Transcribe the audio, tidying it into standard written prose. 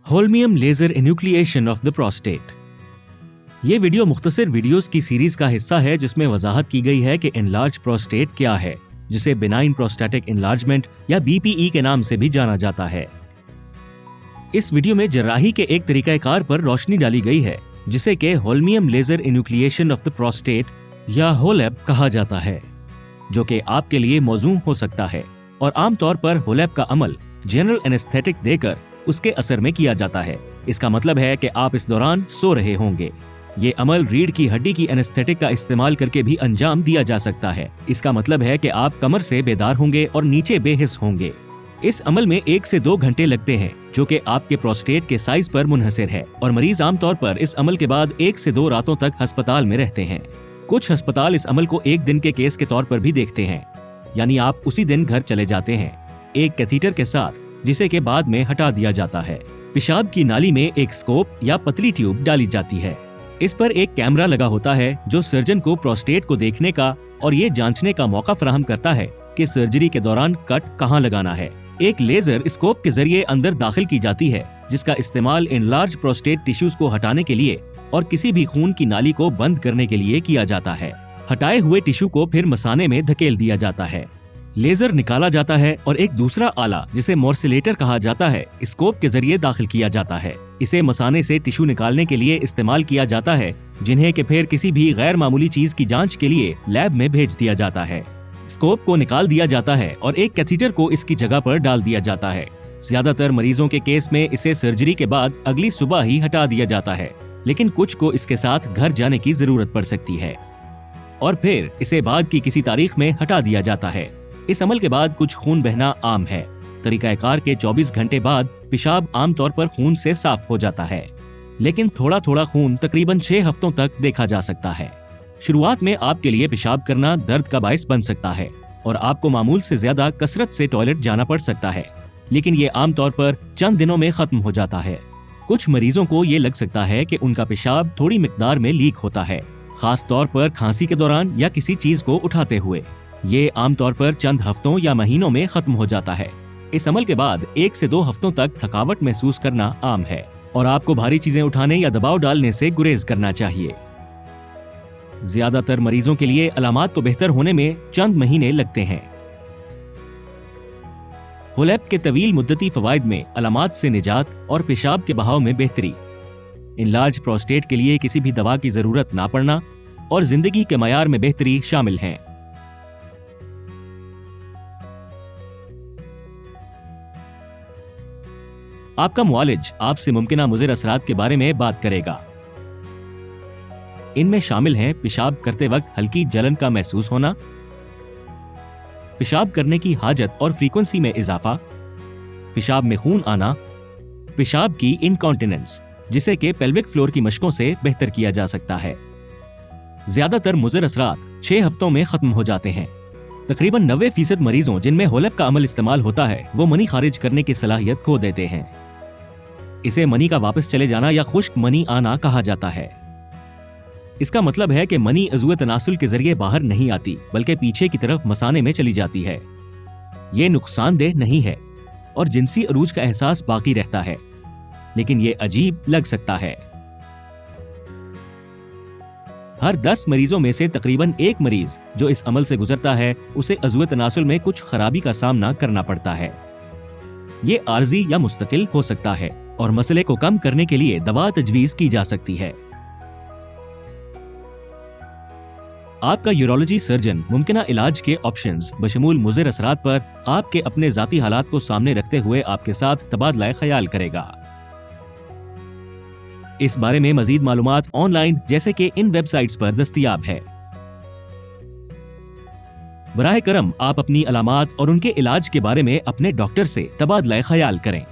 Holmium laser enucleation of the prostate. ये video मुख्तसर videos की सीरीज का हिस्सा है जिसमें वजाहत की गई है कि एनलार्ज प्रोस्टेट क्या है, जिसे बिनाइन प्रोस्टैटिक एनलार्जमेंट या बीपीई के नाम से भी जाना जाता है। इस वीडियो में जर्राही के एक तरीकाकार पर रोशनी डाली गई है जिसे के holmium laser enucleation of the prostate या होलेप कहा जाता है, जो कि आपके लिए मौजू हो सकता है। और आमतौर पर होलेप का अमल जनरल एनेस्थेटिक देकर उसके असर में किया जाता है। इसका मतलब है कि आप इस दौरान सो रहे होंगे। ये अमल रीढ़ की हड्डी की एनेस्थेटिक का इस्तेमाल करके भी अंजाम दिया जा सकता है। इसका मतलब है कि आप कमर से बेदार होंगे और नीचे बेहिस होंगे। इस अमल में 1 से 2 घंटे लगते हैं, जो कि आपके प्रोस्टेट के साइज पर मुनहसिर है, और मरीज आमतौर पर इस अमल के बाद 1 से 2 रातों तक अस्पताल में रहते हैं। कुछ अस्पताल इस अमल को 1 दिन के केस के तौर पर भी देखते हैं, यानी आप उसी दिन घर चले जाते हैं एक कैथीटर के साथ, जिसे के बाद में हटा दिया जाता है। पेशाब की नाली में एक स्कोप या पतली ट्यूब डाली जाती है। इस पर एक कैमरा लगा होता है जो सर्जन को प्रोस्टेट को देखने का और ये जांचने का मौका फराहम करता है कि सर्जरी के दौरान कट कहाँ लगाना है। एक लेजर स्कोप के जरिए अंदर दाखिल की जाती है, जिसका इस्तेमाल एनलार्ज प्रोस्टेट टिश्यूज को हटाने के लिए और किसी भी खून की नाली को बंद करने के लिए किया जाता है। हटाए हुए टिश्यू को फिर मसाने में धकेल दिया जाता है। लेजर निकाला जाता है और एक दूसरा आला, जिसे मोर्सिलेटर कहा जाता है, स्कोप के जरिए दाखिल किया जाता है। इसे मसाने से टिश्यू निकालने के लिए इस्तेमाल किया जाता है, जिन्हें के फिर किसी भी गैर मामूली चीज की जांच के लिए लैब में भेज दिया जाता है। स्कोप को निकाल दिया जाता है और एक कैथीटर को इसकी जगह पर डाल दिया जाता है। ज्यादातर मरीजों के केस में इसे सर्जरी के बाद अगली सुबह ही हटा दिया जाता है, लेकिन कुछ को इसके साथ घर जाने की जरूरत पड़ सकती है और फिर इसे बाद की किसी तारीख में हटा दिया जाता है। इस अमल के बाद कुछ खून बहना आम है। तरीकाकार के 24 घंटे बाद पेशाब आमतौर पर खून से साफ हो जाता है, लेकिन थोड़ा थोड़ा खून तकरीबन 6 हफ्तों तक देखा जा सकता है। शुरुआत में आपके लिए पेशाब करना दर्द का बायस बन सकता है और आपको मामूल से ज्यादा कसरत से टॉयलेट जाना पड़ सकता है, लेकिन ये आमतौर पर चंद दिनों में खत्म हो जाता है। कुछ मरीजों को ये लग सकता है कि उनका पेशाब थोड़ी मिकदार में लीक होता है, खास तौर पर खांसी के दौरान या किसी चीज को उठाते हुए। ये आमतौर पर चंद हफ्तों या महीनों में खत्म हो जाता है। इस अमल के बाद 1 से 2 हफ्तों तक थकावट महसूस करना आम है और आपको भारी चीजें उठाने या दबाव डालने से गुरेज करना चाहिए। ज्यादातर मरीजों के लिए अलामात को बेहतर होने में चंद महीने लगते हैं। होलेप के तवील मुद्दती फवायद में अलामात से निजात और पेशाब के बहाव में बेहतरी, एनलार्ज प्रोस्टेट के लिए किसी भी दवा की जरूरत ना पड़ना और जिंदगी के मयार में बेहतरी शामिल हैं। आपका मुआलिज आपसे मुमकिना मुज़िर असरात के बारे में बात करेगा। इनमें शामिल हैं पेशाब करते वक्त हल्की जलन का महसूस होना, पेशाब करने की हाजत और फ्रीक्वेंसी में इजाफा, पेशाब में खून आना, पेशाब की इनकॉन्टिनेंस, जिसे के पेल्विक फ्लोर की मशकों से बेहतर किया जा सकता है। ज्यादातर मुज़िर असरात 6 हफ्तों में खत्म हो जाते हैं। तकरीबन 90% मरीजों जिनमें होलेप का अमल इस्तेमाल होता है वो मनी खारिज करने की सलाहियत खो देते हैं। इसे मनी का वापस चले जाना या खुश्क मनी आना कहा जाता है। इसका मतलब है कि मनी अज़ुए तनासुल के जरिए बाहर नहीं आती, बल्कि पीछे की तरफ मसाने में चली जाती है। ये नुकसानदेह नहीं है और जिनसी अरूज का एहसास बाकी रहता है, लेकिन ये अजीब लग सकता है। हर 10 मरीजों में से तकरीबन 1 मरीज जो इस अमल से गुजरता है उसे अज़ुए तनासुल में कुछ खराबी का सामना करना पड़ता है। ये आर्जी या मुस्तकिल हो सकता है और मसले को कम करने के लिए दवा तजवीज की जा सकती है। आपका यूरोलॉजी सर्जन मुमकिना इलाज के ऑप्शंस बशमूल मुज़िर असरात पर आपके अपने जाती हालात को सामने रखते हुए आपके साथ तबादला ख्याल करेगा। इस बारे में मजीद मालूमात ऑनलाइन जैसे कि इन वेबसाइट्स पर दस्तयाब है। बराह करम आप अपनी अलामात और उनके इलाज के बारे में अपने डॉक्टर से तबादला ख्याल करें।